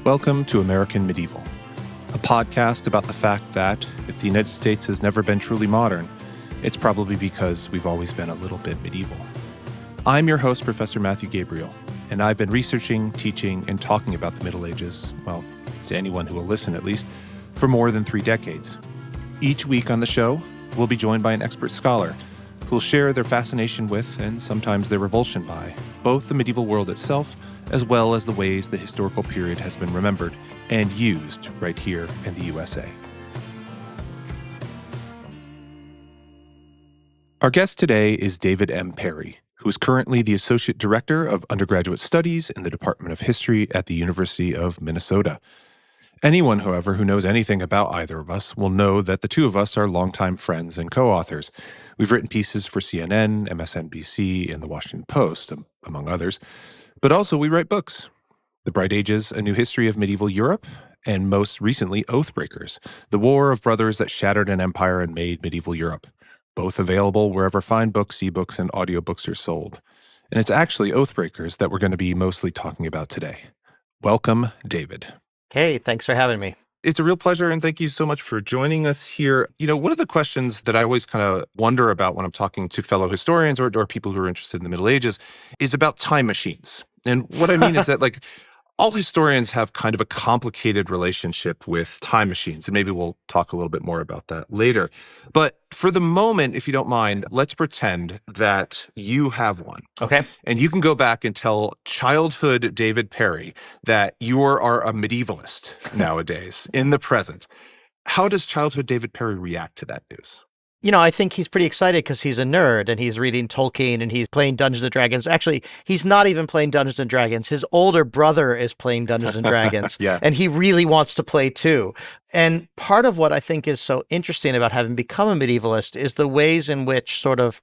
Welcome to American Medieval, a podcast about the fact that if the United States has never been truly modern, it's probably because we've always been a little bit medieval. I'm your host, Professor Matthew Gabriele, and I've been researching, teaching, and talking about the Middle Ages, well, to anyone who will listen at least, for more than 3 decades. Each week on the show, we'll be joined by an expert scholar who'll share their fascination with, and sometimes their revulsion by, both the medieval world itself as well as the ways the historical period has been remembered and used right here in the USA. Our guest today is David M. Perry, who is currently the Associate Director of Undergraduate Studies in the Department of History at the University of Minnesota. Anyone, however, who knows anything about either of us will know that the two of us are longtime friends and co-authors. We've written pieces for CNN, MSNBC, and The Washington Post, among others. But also we write books. The Bright Ages, A New History of Medieval Europe, and most recently, Oathbreakers, The War of Brothers that Shattered an Empire and Made Medieval Europe. Both available wherever fine books, ebooks, and audiobooks are sold. And it's actually Oathbreakers that we're going to be mostly talking about today. Welcome, David. Hey, thanks for having me. It's a real pleasure, and thank you so much for joining us here. You know, one of the questions that I always kind of wonder about when I'm talking to fellow historians or people who are interested in the Middle Ages is about time machines. And what I mean is that, like, all historians have kind of a complicated relationship with time machines, and maybe we'll talk a little bit more about that later. But for the moment, if you don't mind, let's pretend that you have one. Okay. And you can go back and tell childhood David Perry that you are a medievalist nowadays, in the present. How does childhood David Perry react to that news? You know, I think he's pretty excited because he's a nerd and he's reading Tolkien and he's playing Dungeons and Dragons. Actually, he's not even playing Dungeons and Dragons. His older brother is playing Dungeons and Dragons. Yeah. And he really wants to play too. And part of what I think is so interesting about having become a medievalist is the ways in which sort of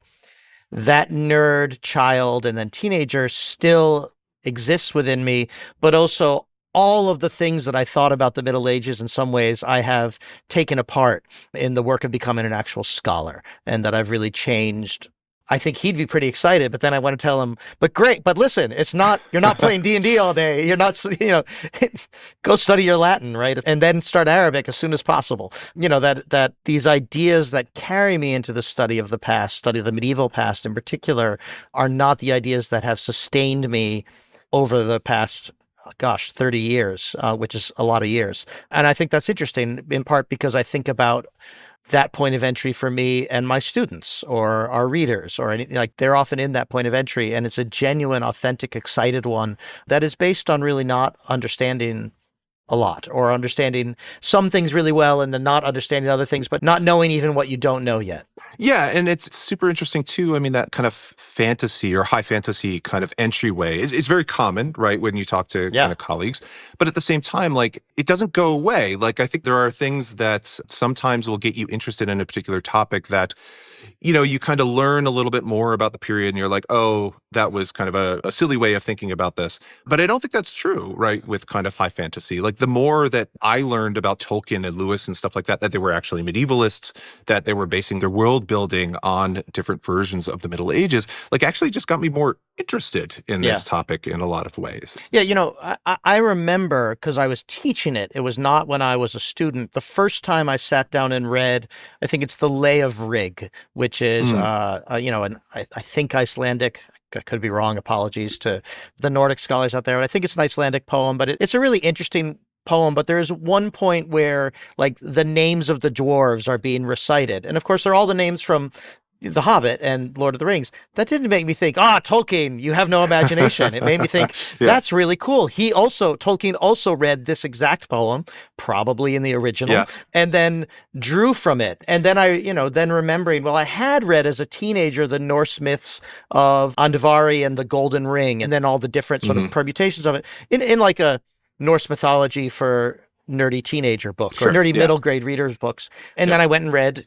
that nerd child and then teenager still exists within me, but also all of the things that I thought about the Middle Ages, in some ways, I have taken apart in the work of becoming an actual scholar, and that I've really changed. I think he'd be pretty excited, but then I want to tell him, but great, but listen, you're not playing D&D all day. You're not, go study your Latin, right? And then start Arabic as soon as possible. You know, that these ideas that carry me into the study of the past, study of the medieval past in particular, are not the ideas that have sustained me over the past 30 years, which is a lot of years. And I think that's interesting, in part because I think about that point of entry for me and my students or our readers or anything. Like, they're often in that point of entry, and it's a genuine, authentic, excited one that is based on really not understanding a lot, or understanding some things really well and then not understanding other things, but not knowing even what you don't know yet. Yeah, and it's super interesting too. I mean, that kind of fantasy or high fantasy kind of entryway is very common, right, when you talk to kind of colleagues. But at the same time, like, it doesn't go away. Like, I think there are things that sometimes will get you interested in a particular topic that, you know, you kind of learn a little bit more about the period and you're like, oh, that was kind of a silly way of thinking about this. But I don't think that's true, right, with kind of high fantasy. Like, the more that I learned about Tolkien and Lewis and stuff like that they were actually medievalists, that they were basing their world building on different versions of the Middle Ages, like, actually just got me more interested in this topic in a lot of ways. Yeah, you know, I remember, because I was teaching it, it was not when I was a student. The first time I sat down and read, I think it's the Lay of Rig, which is, I think Icelandic. I could be wrong. Apologies to the Nordic scholars out there. I think it's an Icelandic poem, but it's a really interesting poem. But there is one point where, like, the names of the dwarves are being recited. And of course, they're all the names from The Hobbit and Lord of the Rings. That didn't make me think, Tolkien, you have no imagination. It made me think, that's really cool. Tolkien also read this exact poem, probably in the original, and then drew from it. And then then remembering, well, I had read as a teenager the Norse myths of Andvari and the Golden Ring, and then all the different sort of permutations of it in like a Norse mythology for nerdy teenager book or nerdy middle grade readers books. And then I went and read,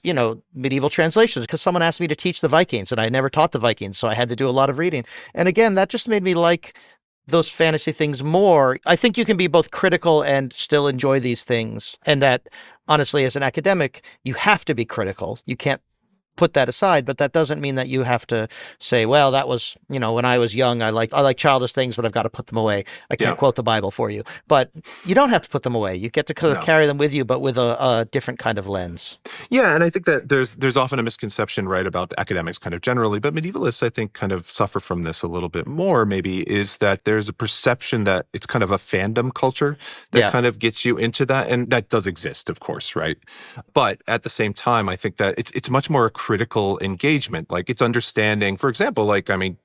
medieval translations because someone asked me to teach the Vikings and I never taught the Vikings. So I had to do a lot of reading. And again, that just made me like those fantasy things more. I think you can be both critical and still enjoy these things. And that honestly, as an academic, you have to be critical. You can't put that aside, but that doesn't mean that you have to say, well, that was, when I was young, I like childish things, but I've got to put them away. I can't quote the Bible for you, but you don't have to put them away. You get to kind of carry them with you, but with a different kind of lens. Yeah, and I think that there's often a misconception, right, about academics kind of generally, but medievalists, I think, kind of suffer from this a little bit more, maybe, is that there's a perception that it's kind of a fandom culture that kind of gets you into that, and that does exist, of course, right? But at the same time, I think that it's much more a critical engagement. Like, it's understanding, for example, like, I mean,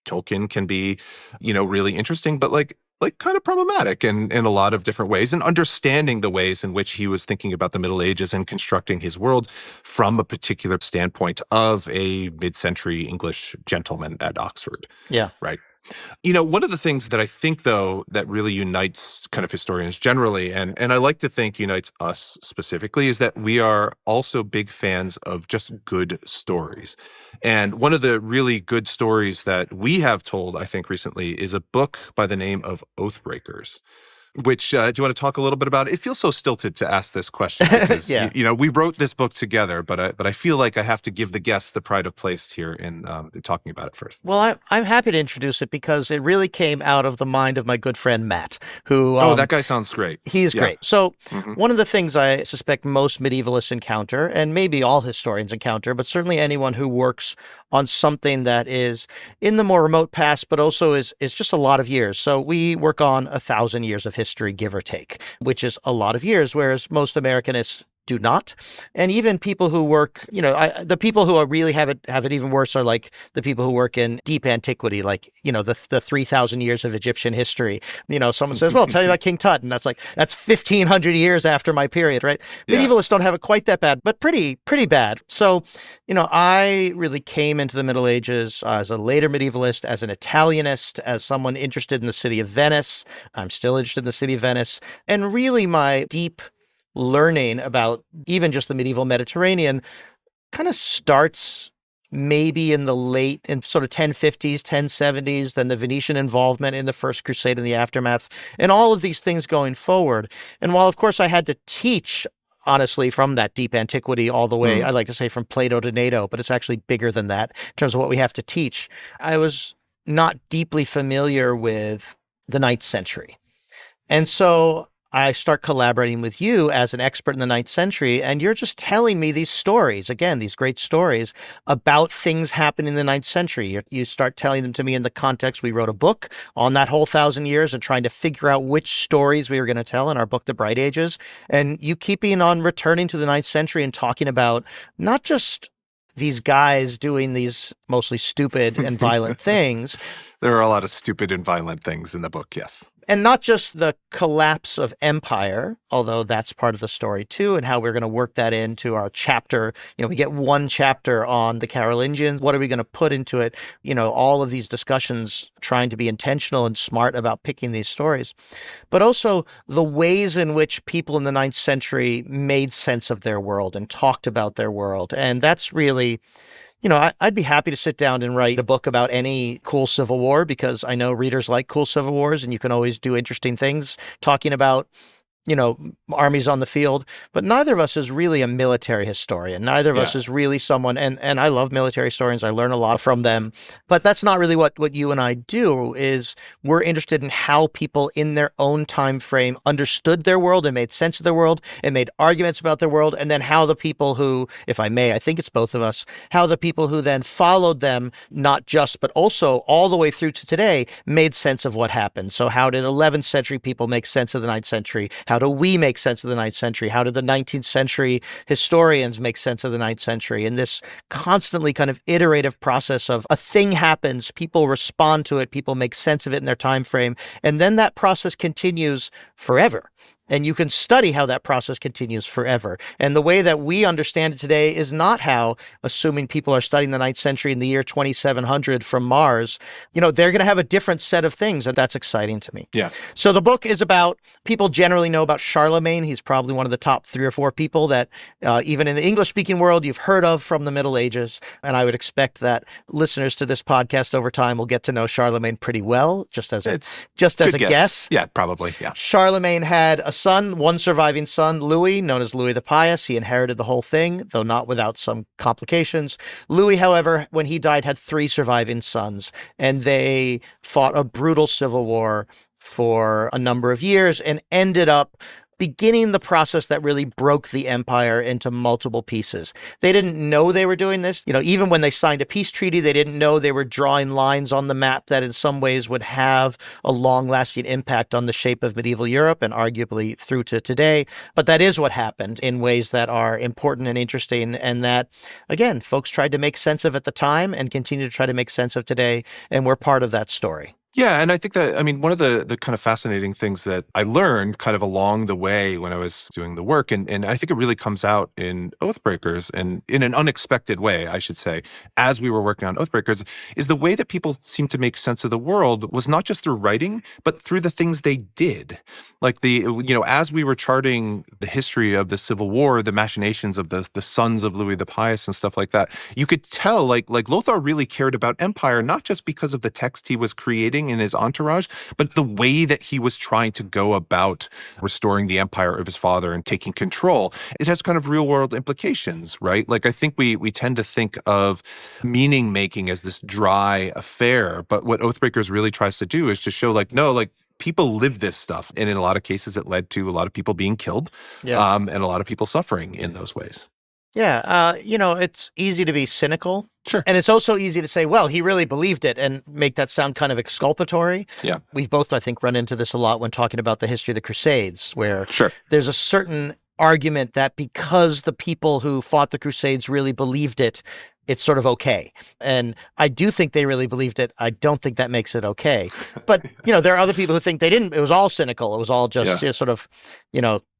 Tolkien can be, really interesting, but like kind of problematic in a lot of different ways, and understanding the ways in which he was thinking about the Middle Ages and constructing his world from a particular standpoint of a mid-century English gentleman at Oxford. Yeah. Right. One of the things that I think, though, that really unites kind of historians generally, and I like to think unites us specifically, is that we are also big fans of just good stories. And one of the really good stories that we have told, I think, recently is a book by the name of Oathbreakers. Which, do you want to talk a little bit about? It feels so stilted to ask this question because, we wrote this book together, but I feel like I have to give the guests the pride of place here in talking about it first. Well, I'm happy to introduce it because it really came out of the mind of my good friend Matt, who... that guy sounds great. He's great. So one of the things I suspect most medievalists encounter, and maybe all historians encounter, but certainly anyone who works on something that is in the more remote past, but also is just a lot of years. So we work on 1,000 years of history, give or take, which is a lot of years, whereas most Americanists do not. And even people who work, the people who really have it even worse are like the people who work in deep antiquity, like, the 3,000 years of Egyptian history. Someone says, well, tell you about King Tut. And that's 1,500 years after my period, right? Yeah. Medievalists don't have it quite that bad, but pretty bad. So, I really came into the Middle Ages as a later medievalist, as an Italianist, as someone interested in the city of Venice. I'm still interested in the city of Venice. And really my deep learning about even just the medieval Mediterranean kind of starts maybe in sort of 1050s, 1070s, then the Venetian involvement in the First Crusade and the aftermath, and all of these things going forward. And while, of course, I had to teach, honestly, from that deep antiquity all the way, I like to say from Plato to NATO, but it's actually bigger than that in terms of what we have to teach, I was not deeply familiar with the 9th century. And so I start collaborating with you as an expert in the 9th century, and you're just telling me these stories, again, these great stories about things happening in the 9th century. You start telling them to me in the context. We wrote a book on that whole 1,000 years and trying to figure out which stories we were going to tell in our book, The Bright Ages. And you keeping on returning to the 9th century and talking about not just these guys doing these mostly stupid and violent things. There are a lot of stupid and violent things in the book, yes. And not just the collapse of empire, although that's part of the story too, and how we're going to work that into our chapter. We get one chapter on the Carolingians. What are we going to put into it? All of these discussions trying to be intentional and smart about picking these stories. But also the ways in which people in the 9th century made sense of their world and talked about their world. And that's really... I'd be happy to sit down and write a book about any cool civil war because I know readers like cool civil wars and you can always do interesting things talking about, armies on the field. But neither of us is really a military historian. Neither of us is really someone, and I love military historians. I learn a lot from them. But that's not really what you and I do, is we're interested in how people in their own time frame understood their world and made sense of their world and made arguments about their world. And then how the people who, if I may, I think it's both of us, how the people who then followed them, not just, but also all the way through to today, made sense of what happened. So how did 11th century people make sense of the 9th century? How do we make sense of the 9th century? How did the 19th century historians make sense of the 9th century? And this constantly kind of iterative process of a thing happens, people respond to it, people make sense of it in their time frame, and then that process continues forever. And you can study how that process continues forever. And the way that we understand it today is not how, assuming people are studying the 9th century in the year 2700 from Mars, they're going to have a different set of things. And that's exciting to me. Yeah. So the book is about, people generally know about Charlemagne. He's probably one of the top 3 or 4 people that even in the English-speaking world, you've heard of from the Middle Ages. And I would expect that listeners to this podcast over time will get to know Charlemagne pretty well, just as a guess. Yeah, probably. Yeah. Charlemagne had a son, one surviving son, Louis, known as Louis the Pious. He inherited the whole thing, though not without some complications. Louis, however, when he died, had three surviving sons, and they fought a brutal civil war for a number of years and ended up beginning the process that really broke the empire into multiple pieces. They didn't know they were doing this. Even when they signed a peace treaty, they didn't know they were drawing lines on the map that in some ways would have a long-lasting impact on the shape of medieval Europe and arguably through to today. But that is what happened in ways that are important and interesting, and that, again, folks tried to make sense of at the time and continue to try to make sense of today, and we're part of that story. Yeah, and I think that, one of the kind of fascinating things that I learned kind of along the way when I was doing the work, and I think it really comes out in Oathbreakers, and in an unexpected way, I should say, as we were working on Oathbreakers, is the way that people seem to make sense of the world was not just through writing, but through the things they did. Like as we were charting the history of the Civil War, the machinations of the sons of Louis the Pious and stuff like that, you could tell like Lothar really cared about empire, not just because of the text he was creating in his entourage, but the way that he was trying to go about restoring the empire of his father and taking control. It has kind of real world implications, right? Like I think we tend to think of meaning making as this dry affair, but what Oathbreakers really tries to do is to show no, people live this stuff. And in a lot of cases, it led to a lot of people being killed, and a lot of people suffering in those ways. Yeah, it's easy to be cynical. Sure. And it's also easy to say, well, he really believed it and make that sound kind of exculpatory. Yeah. We've both, I think, run into this a lot when talking about the history of the Crusades, where Sure. there's a certain argument that because the people who fought the Crusades really believed it, it's sort of okay. And I do think they really believed it. I don't think that makes it okay. But, there are other people who think they didn't. It was all cynical. It was all just sort of,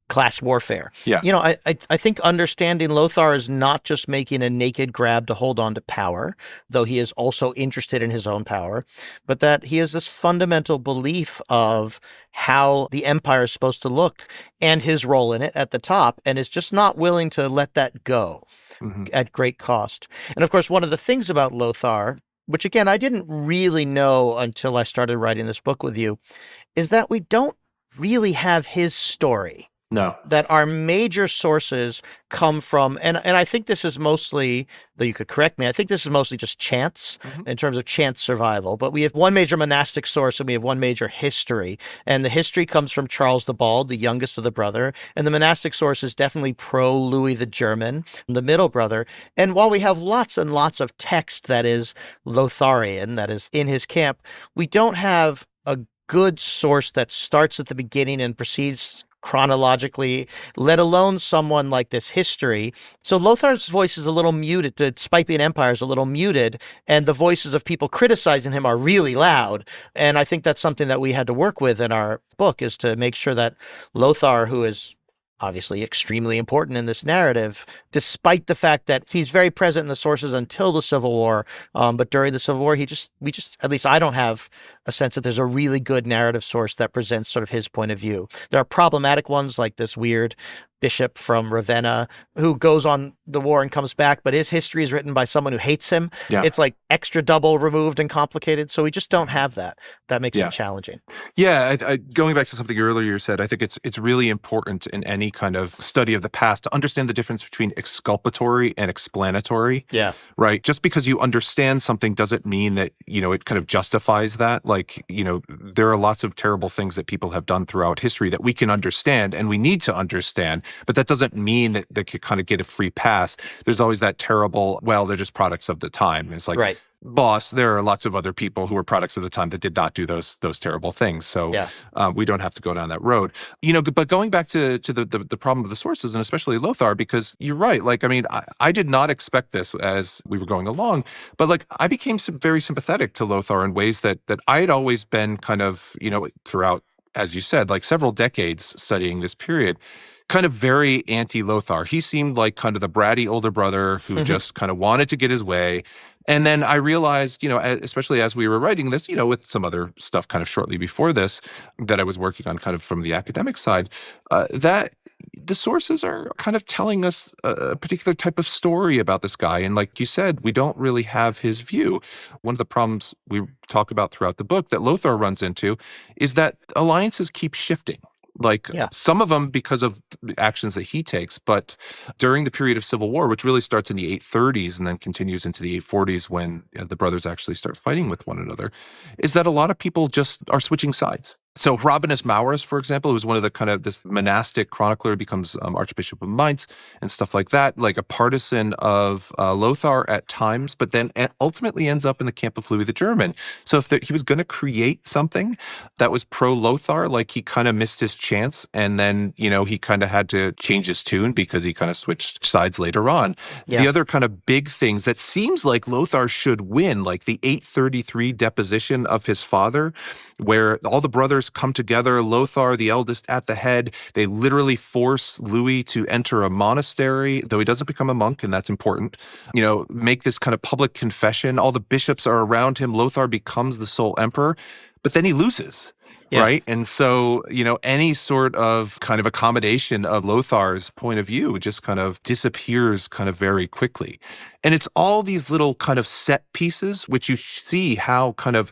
class warfare. Yeah. I think understanding Lothar is not just making a naked grab to hold on to power, though he is also interested in his own power, but that he has this fundamental belief of how the empire is supposed to look and his role in it at the top, and is just not willing to let that go at great cost. And of course, one of the things about Lothar, which again, I didn't really know until I started writing this book with you, is that we don't really have his story. No. That our major sources come from, and I think this is mostly, though you could correct me, I think this is mostly just chance in terms of chance survival. But we have one major monastic source and we have one major history. And the history comes from Charles the Bald, the youngest of the brother. And the monastic source is definitely pro-Louis the German, the middle brother. And while we have lots and lots of text that is Lotharian, that is in his camp, we don't have a good source that starts at the beginning and proceeds chronologically, let alone someone like this history. So Lothar's voice is a little muted. Despite being empire is a little muted, and the voices of people criticizing him are really loud. And I think that's something that we had to work with in our book, is to make sure that Lothar, who is obviously extremely important in this narrative, despite the fact that he's very present in the sources until the Civil War. But during the Civil War, at least I don't have a sense that there's a really good narrative source that presents sort of his point of view. There are problematic ones like this weird bishop from Ravenna who goes on the war and comes back, but his history is written by someone who hates him. Yeah. It's like extra double removed and complicated. So we just don't have that. That makes it challenging. Yeah. Going back to something earlier you said, I think it's really important in any kind of study of the past to understand the difference between exculpatory and explanatory. Yeah. Right. Just because you understand something doesn't mean that, it kind of justifies that. Like, there are lots of terrible things that people have done throughout history that we can understand and we need to understand. But that doesn't mean that they could kind of get a free pass. There's always that terrible, well, they're just products of the time. It's like, right. Boss, there are lots of other people who were products of the time that did not do those terrible things. So we don't have to go down that road. But going back to the problem of the sources, and especially Lothar, because you're right. Like, I did not expect this as we were going along, but I became very sympathetic to Lothar in ways that I had always been kind of, throughout, as you said, like several decades studying this period, kind of very anti-Lothar. He seemed like kind of the bratty older brother who just kind of wanted to get his way. And then I realized, especially as we were writing this, with some other stuff kind of shortly before this that I was working on kind of from the academic side, that the sources are kind of telling us a particular type of story about this guy. And like you said, we don't really have his view. One of the problems we talk about throughout the book that Lothar runs into is that alliances keep shifting. Like Yeah. some of them because of the actions that he takes, but during the period of civil war, which really starts in the 830s and then continues into the 840s when the brothers actually start fighting with one another, is that a lot of people just are switching sides. So Rabanus Maurus, for example, who's one of the kind of this monastic chronicler, becomes Archbishop of Mainz and stuff like that, like a partisan of Lothar at times, but then ultimately ends up in the camp of Louis the German. So if he was going to create something that was pro-Lothar, like he kind of missed his chance, and then, he kind of had to change his tune because he kind of switched sides later on. Yeah. The other kind of big things that seems like Lothar should win, like the 833 deposition of his father, where all the brothers come together, Lothar, the eldest, at the head. They literally force Louis to enter a monastery, though he doesn't become a monk, and that's important. Make this kind of public confession. All the bishops are around him. Lothar becomes the sole emperor, but then he loses. Yeah. Right. And so, any sort of kind of accommodation of Lothar's point of view just kind of disappears kind of very quickly. And it's all these little kind of set pieces, which you see how kind of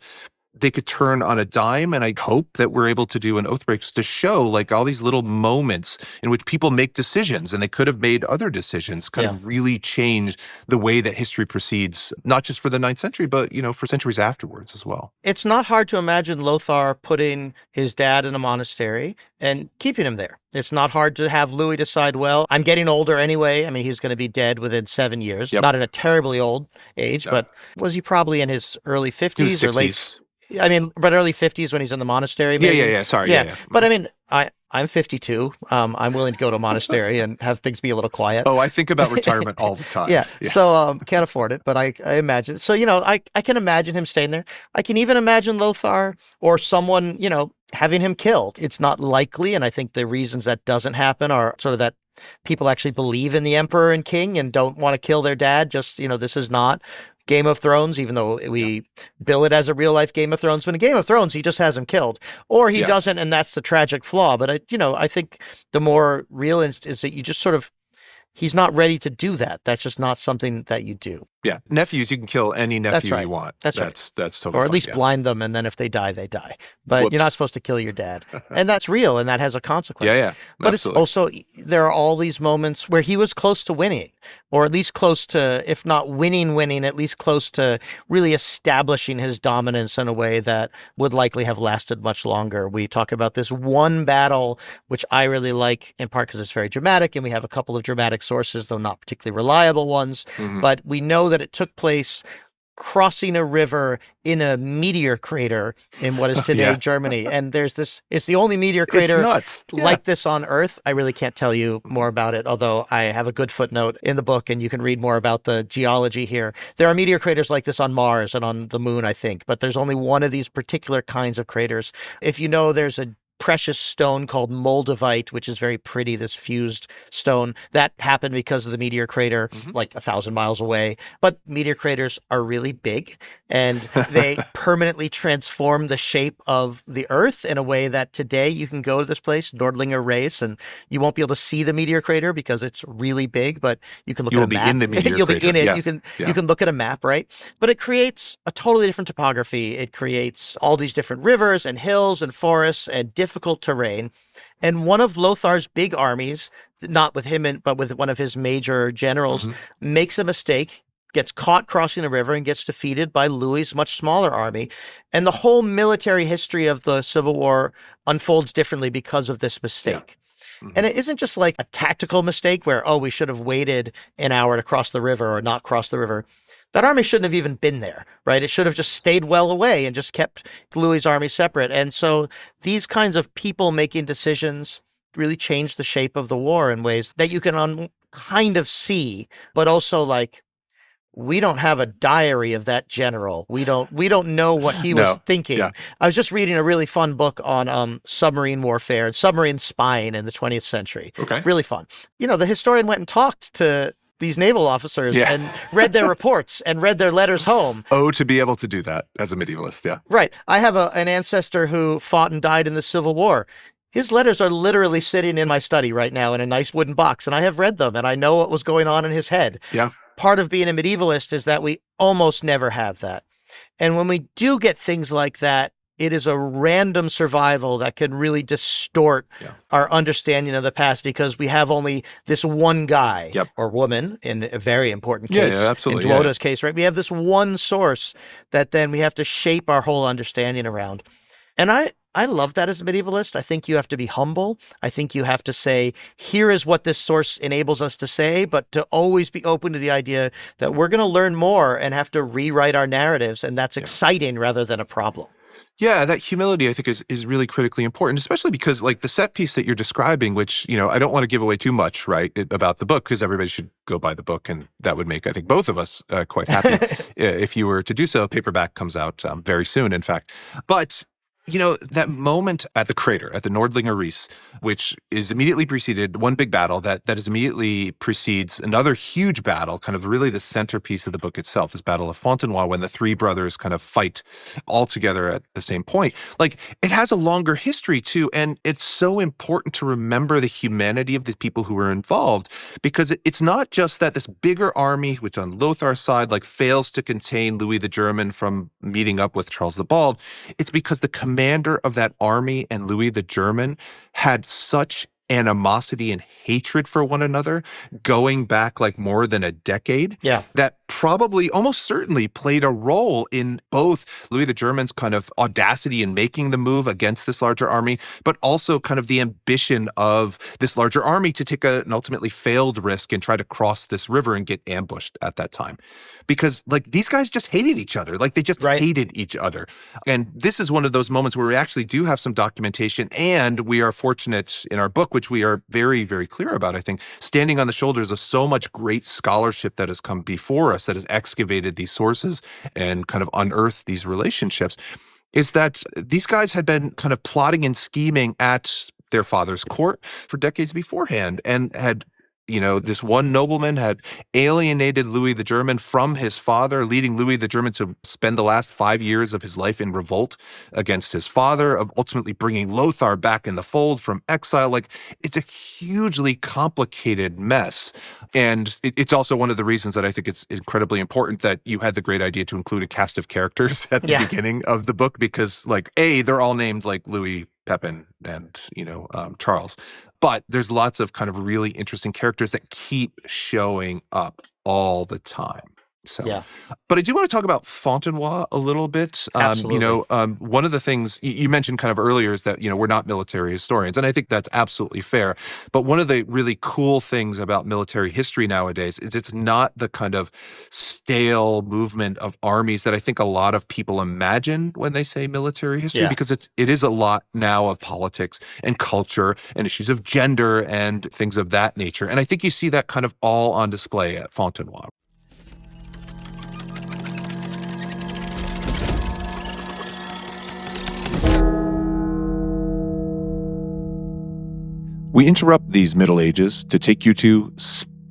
they could turn on a dime. And I hope that we're able to do an Oathbreakers to show like all these little moments in which people make decisions, and they could have made other decisions, kind of really change the way that history proceeds, not just for the 9th century, but, for centuries afterwards as well. It's not hard to imagine Lothar putting his dad in a monastery and keeping him there. It's not hard to have Louis decide, well, I'm getting older anyway. I mean, he's going to be dead within 7 years. Not in a terribly old age, but was he probably in his early 50s or late? I mean, but early 50s when he's in the monastery. Maybe. Yeah. Sorry. Yeah. But I mean, I'm 52. I'm willing to go to a monastery and have things be a little quiet. Oh, I think about retirement all the time. Yeah. So can't afford it, but I imagine. So, I can imagine him staying there. I can even imagine Lothar or someone, having him killed. It's not likely. And I think the reasons that doesn't happen are sort of that people actually believe in the emperor and king and don't want to kill their dad. Just, this is not Game of Thrones, even though we bill it as a real life Game of Thrones. But in Game of Thrones, he just has him killed, or he doesn't, and that's the tragic flaw. But I think the more real is that you just sort of, he's not ready to do that. That's just not something that you do. Yeah, nephews, you can kill any nephew right. you want. That's totally or at fine, least blind them, and then if they die, they die. But Whoops. You're not supposed to kill your dad, and that's real, and that has a consequence. Yeah. But absolutely. It's also, there are all these moments where he was close to winning, or at least close to, if not winning, at least close to really establishing his dominance in a way that would likely have lasted much longer. We talk about this one battle, which I really like, in part because it's very dramatic, and we have a couple of dramatic sources, though not particularly reliable ones. Mm-hmm. But we know that it took place crossing a river in a meteor crater in what is today Germany. And there's this, it's the only meteor crater like this on Earth. I really can't tell you more about it, although I have a good footnote in the book and you can read more about the geology here. There are meteor craters like this on Mars and on the moon, I think, but there's only one of these particular kinds of craters. If you know, there's a precious stone called moldavite, which is very pretty, this fused stone. That happened because of the meteor crater, like 1,000 miles away. But meteor craters are really big, and they permanently transform the shape of the Earth in a way that today you can go to this place, Nordlinger Race, and you won't be able to see the meteor crater because it's really big, but you can look at a map. You'll be in the meteor You'll crater. be in it. You can look at a map, right? But it creates a totally different topography. It creates all these different rivers and hills and forests and difficult terrain. And one of Lothar's big armies, not with him, but with one of his major generals, makes a mistake, gets caught crossing the river and gets defeated by Louis's much smaller army. And the whole military history of the Civil War unfolds differently because of this mistake. And it isn't just like a tactical mistake where, we should have waited an hour to cross the river or not cross the river. That army shouldn't have even been there, right? It should have just stayed well away and just kept Louis's army separate. And so these kinds of people making decisions really change the shape of the war in ways that you can kind of see, but also like, we don't have a diary of that general. We don't know what he was thinking. Yeah. I was just reading a really fun book on submarine warfare and submarine spying in the 20th century. Okay. Really fun. The historian went and talked to these naval officers and read their reports and read their letters home. To be able to do that as a medievalist, yeah. Right. I have an ancestor who fought and died in the Civil War. His letters are literally sitting in my study right now in a nice wooden box, and I have read them, and I know what was going on in his head. Yeah. Part of being a medievalist is that we almost never have that. And when we do get things like that, it is a random survival that can really distort our understanding of the past because we have only this one guy or woman in a very important case. Absolutely. In Duoda's case, right? We have this one source that then we have to shape our whole understanding around. And I love that as a medievalist. I think you have to be humble. I think you have to say, here is what this source enables us to say, but to always be open to the idea that we're going to learn more and have to rewrite our narratives. And that's exciting rather than a problem. Yeah, that humility, I think, is really critically important, especially because, like, the set piece that you're describing, which, I don't want to give away too much, right, about the book, because everybody should go buy the book, and that would make, I think, both of us quite happy if you were to do so. Paperback comes out very soon, in fact. But that moment at the crater, at the Nordlinger Ries, which is immediately preceded, one big battle that is immediately precedes another huge battle, kind of really the centerpiece of the book itself, this Battle of Fontenoy, when the three brothers kind of fight all together at the same point. Like, it has a longer history too, and it's so important to remember the humanity of the people who were involved, because it's not just that this bigger army, which on Lothar's side, like, fails to contain Louis the German from meeting up with Charles the Bald. It's because the commander of that army and Louis the German had such animosity and hatred for one another going back like more than a decade that probably almost certainly played a role in both Louis the German's kind of audacity in making the move against this larger army, but also kind of the ambition of this larger army to take an ultimately failed risk and try to cross this river and get ambushed at that time. Because, like, these guys just hated each other. Like, they just hated each other. And this is one of those moments where we actually do have some documentation, and we are fortunate in our book, which we are very, very clear about, I think, standing on the shoulders of so much great scholarship that has come before us, that has excavated these sources and kind of unearthed these relationships, is that these guys had been kind of plotting and scheming at their father's court for decades beforehand, and had this one nobleman had alienated Louis the German from his father, leading Louis the German to spend the last 5 years of his life in revolt against his father, of ultimately bringing Lothar back in the fold from exile. Like, it's a hugely complicated mess. And it's also one of the reasons that I think it's incredibly important that you had the great idea to include a cast of characters at the beginning of the book, because, like, they're all named like Louis, Pepin, and, Charles. But there's lots of kind of really interesting characters that keep showing up all the time. So, but I do want to talk about Fontenoy a little bit. Absolutely. One of the things you mentioned kind of earlier is that, we're not military historians, and I think that's absolutely fair. But one of the really cool things about military history nowadays is it's not the kind of stale movement of armies that I think a lot of people imagine when they say military history, because it is a lot now of politics and culture and issues of gender and things of that nature. And I think you see that kind of all on display at Fontenoy. We interrupt these Middle Ages to take you to space.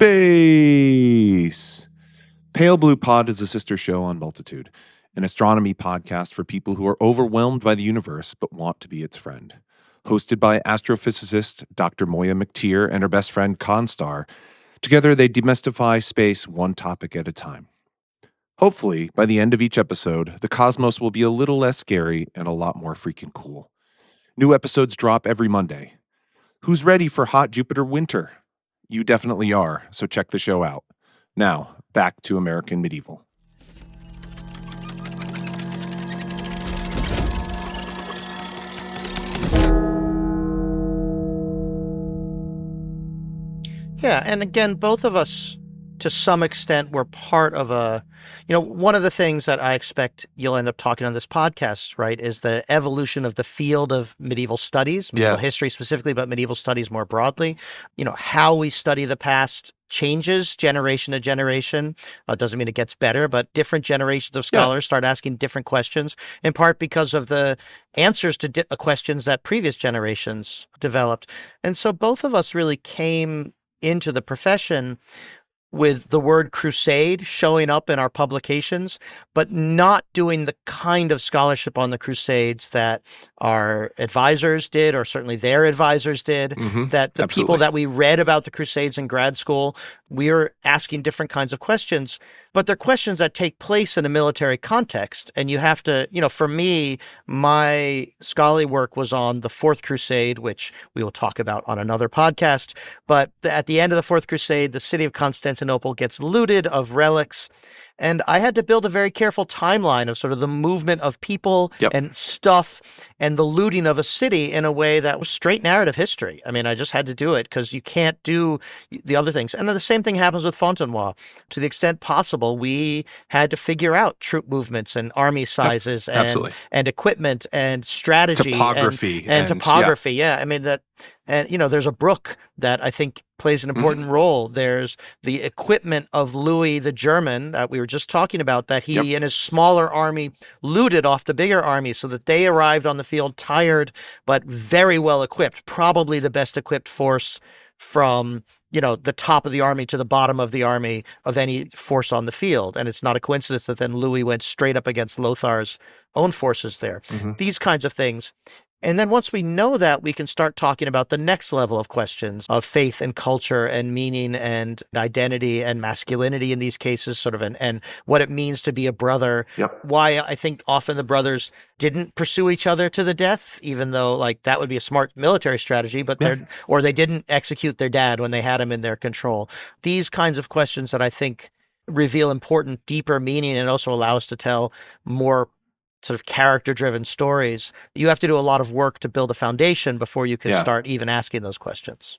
Pale Blue Pod is a sister show on Multitude, an astronomy podcast for people who are overwhelmed by the universe but want to be its friend. Hosted by astrophysicist Dr. Moya McTeer and her best friend Constar, together they demystify space one topic at a time. Hopefully, by the end of each episode, the cosmos will be a little less scary and a lot more freaking cool. New episodes drop every Monday. Who's ready for hot Jupiter winter? You definitely are, so check the show out. Now, back to American Medieval. Yeah, and again, both of us, to some extent, were part of one of the things that I expect you'll end up talking on this podcast, right, is the evolution of the field of medieval studies, medieval history specifically, but medieval studies more broadly. How we study the past changes generation to generation. Doesn't mean it gets better, but different generations of scholars start asking different questions, in part because of the answers to questions that previous generations developed. And so both of us really came into the profession with the word crusade showing up in our publications, but not doing the kind of scholarship on the Crusades that our advisors did, or certainly their advisors did, that the people that we read about the Crusades in grad school we are asking different kinds of questions, but they're questions that take place in a military context. And you have to, for me, my scholarly work was on the Fourth Crusade, which we will talk about on another podcast. But at the end of the Fourth Crusade, the city of Constantinople gets looted of relics. And I had to build a very careful timeline of sort of the movement of people and stuff and the looting of a city in a way that was straight narrative history. I mean, I just had to do it because you can't do the other things. And then the same thing happens with Fontenoy. To the extent possible, we had to figure out troop movements and army sizes and equipment and strategy topography and topography. Yeah. I mean, there's a brook that I think plays an important role. There's the equipment of Louis the German that we were just talking about, that he and his smaller army looted off the bigger army so that they arrived on the field tired but very well equipped, probably the best equipped force from the top of the army to the bottom of the army of any force on the field. And it's not a coincidence that then Louis went straight up against Lothar's own forces there. These kinds of things. And then once we know that, we can start talking about the next level of questions of faith and culture and meaning and identity and masculinity in these cases, and what it means to be a brother. Why I think often the brothers didn't pursue each other to the death, even though that would be a smart military strategy, but or they didn't execute their dad when they had him in their control. These kinds of questions that I think reveal important, deeper meaning and also allow us to tell more sort of character-driven stories. You have to do a lot of work to build a foundation before you can start even asking those questions.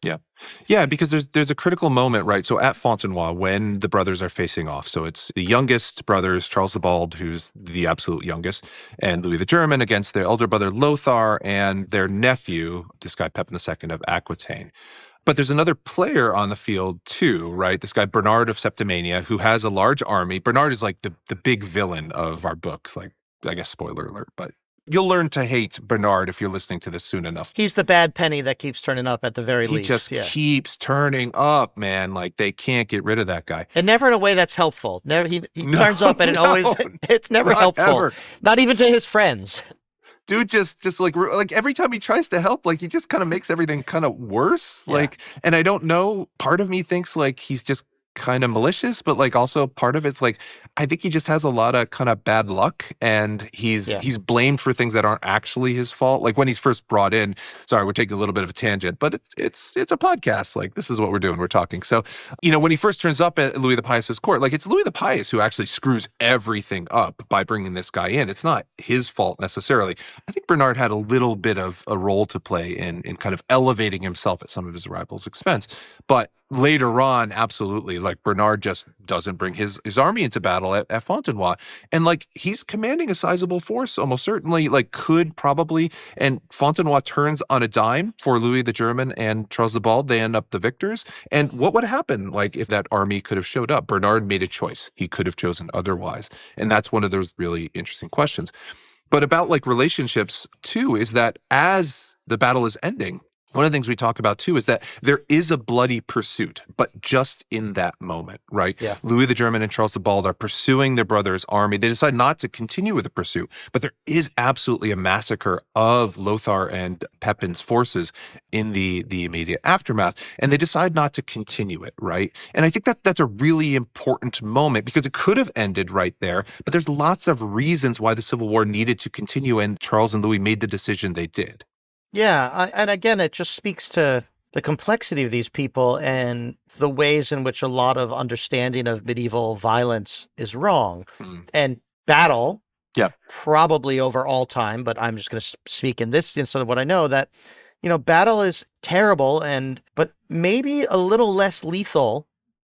Yeah, because there's a critical moment, right? So at Fontenoy, when the brothers are facing off, so it's the youngest brothers, Charles the Bald, who's the absolute youngest, and Louis the German against their elder brother Lothar and their nephew, this guy Pepin II of Aquitaine. But there's another player on the field too, right? This guy Bernard of Septimania, who has a large army. Bernard is like the big villain of our books, I guess spoiler alert, but you'll learn to hate Bernard if you're listening to this soon enough. He's the bad penny that keeps turning up at the very least. He just keeps turning up, man. They can't get rid of that guy. And never in a way that's helpful. Never he turns up and it's never helpful. Ever. Not even to his friends. Dude just every time he tries to help, he just kind of makes everything kind of worse. And I don't know, part of me thinks he's just kind of malicious, but also part of it's I think he just has a lot of kind of bad luck, and he's blamed for things that aren't actually his fault. When he's first brought in, sorry, we're taking a little bit of a tangent, but it's a podcast. This is what we're doing. We're talking. So, when he first turns up at Louis the Pious's court, it's Louis the Pious who actually screws everything up by bringing this guy in. It's not his fault necessarily. I think Bernard had a little bit of a role to play in kind of elevating himself at some of his rivals' expense. But later on, absolutely, Bernard just doesn't bring his army into battle at Fontenoy. And he's commanding a sizable force, almost certainly, could probably, and Fontenoy turns on a dime for Louis the German and Charles the Bald. They end up the victors. And what would happen, if that army could have showed up? Bernard made a choice. He could have chosen otherwise. And that's one of those really interesting questions. But about relationships too, is that as the battle is ending, one of the things we talk about too is that there is a bloody pursuit, but just in that moment, right? Yeah. Louis the German and Charles the Bald are pursuing their brother's army. They decide not to continue with the pursuit, but there is absolutely a massacre of Lothar and Pepin's forces in the immediate aftermath, and they decide not to continue it, right? And I think that's a really important moment because it could have ended right there, but there's lots of reasons why the Civil War needed to continue, and Charles and Louis made the decision they did. Yeah, and again, it just speaks to the complexity of these people and the ways in which a lot of understanding of medieval violence is wrong. And battle, probably over all time, but I'm just going to speak in this instead of what I know, that, battle is terrible, but maybe a little less lethal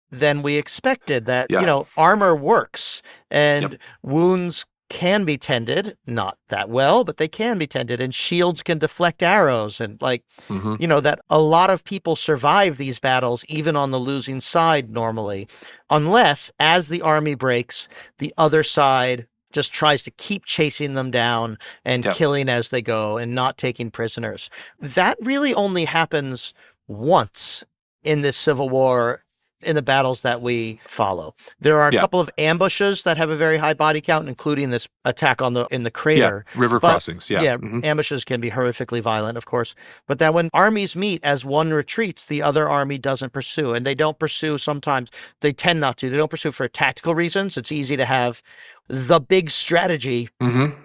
than we expected, that, armor works and wounds can be tended, not that well, but they can be tended, and shields can deflect arrows, and that a lot of people survive these battles even on the losing side normally, unless as the army breaks, the other side just tries to keep chasing them down and killing as they go and not taking prisoners. That really only happens once in this Civil War in the battles that we follow. There are a couple of ambushes that have a very high body count, including this attack in the crater. River crossings. Yeah, ambushes can be horrifically violent, of course. But that when armies meet, as one retreats, the other army doesn't pursue. And they don't pursue sometimes. They tend not to. They don't pursue for tactical reasons. It's easy to have the big strategy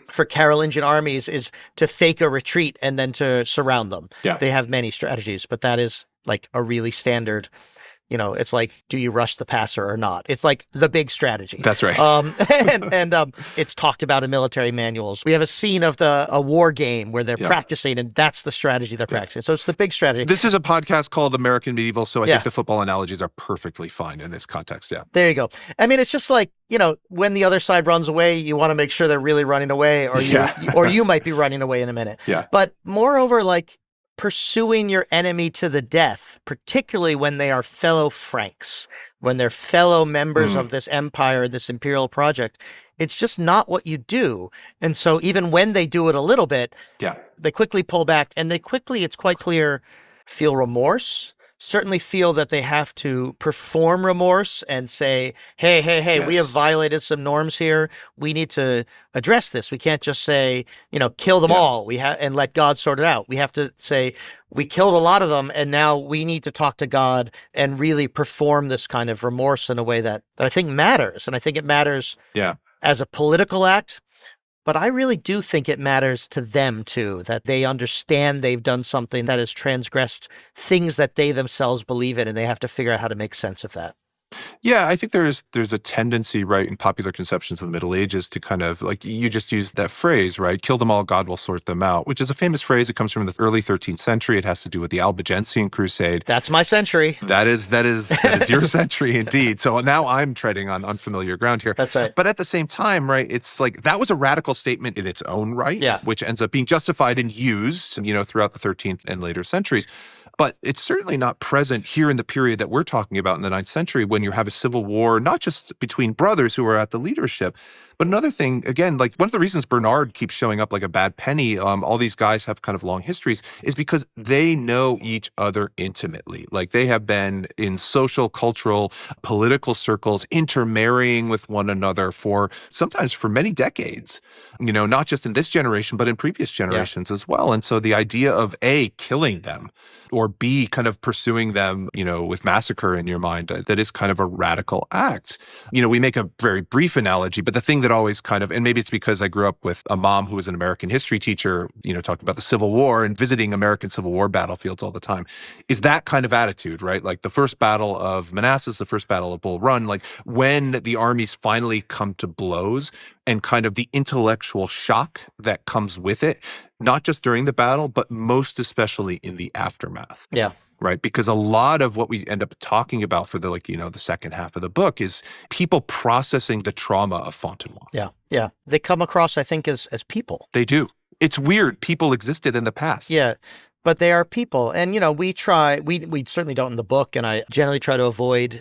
for Carolingian armies is to fake a retreat and then to surround them. Yeah. They have many strategies, but that is like a really standard, it's like, do you rush the passer or not? It's like the big strategy. That's right. And it's talked about in military manuals. We have a scene of a war game where they're practicing, and that's the strategy they're practicing. So it's the big strategy. This is a podcast called American Medieval, so I think the football analogies are perfectly fine in this context. Yeah. There you go. I mean, it's just like, when the other side runs away, you want to make sure they're really running away, or you might be running away in a minute. Yeah. But moreover, like, pursuing your enemy to the death, particularly when they are fellow Franks, when they're fellow members of this empire, this imperial project, it's just not what you do. And so even when they do it a little bit, they quickly pull back, and it's quite clear, feel remorse, certainly feel that they have to perform remorse and say, hey, we have violated some norms here. We need to address this. We can't just say, kill them all. And let God sort it out. We have to say, we killed a lot of them, and now we need to talk to God and really perform this kind of remorse in a way that I think matters. And I think it matters as a political act. But I really do think it matters to them, too, that they understand they've done something that has transgressed things that they themselves believe in, and they have to figure out how to make sense of that. Yeah, I think there's a tendency, right, in popular conceptions of the Middle Ages to kind of, like, you just used that phrase, right, kill them all, God will sort them out, which is a famous phrase. It comes from the early 13th century. It has to do with the Albigensian Crusade. That's my century. That is your century indeed. So now I'm treading on unfamiliar ground here. That's right. But at the same time, right, it's like that was a radical statement in its own right, which ends up being justified and used, throughout the 13th and later centuries. But it's certainly not present here in the period that we're talking about in the 9th century, when you have a civil war, not just between brothers who are at the leadership, but another thing, again, like one of the reasons Bernard keeps showing up like a bad penny, all these guys have kind of long histories, is because they know each other intimately. Like they have been in social, cultural, political circles, intermarrying with one another sometimes for many decades, not just in this generation, but in previous generations as well. And so the idea of A, killing them, or B, kind of pursuing them, with massacre in your mind, that is kind of a radical act. We make a very brief analogy, but the thing that always kind of, and maybe it's because I grew up with a mom who was an American history teacher, talking about the Civil War and visiting American Civil War battlefields all the time, is that kind of attitude, right? Like the first battle of Manassas, the first battle of Bull Run, like when the armies finally come to blows, and kind of the intellectual shock that comes with it, not just during the battle, but most especially in the aftermath. Yeah. Right? Because a lot of what we end up talking about for the the second half of the book is people processing the trauma of Fontenoy. Yeah. Yeah. They come across, I think, as people. They do. It's weird. People existed in the past. Yeah. But they are people. And, we certainly don't in the book. And I generally try to avoid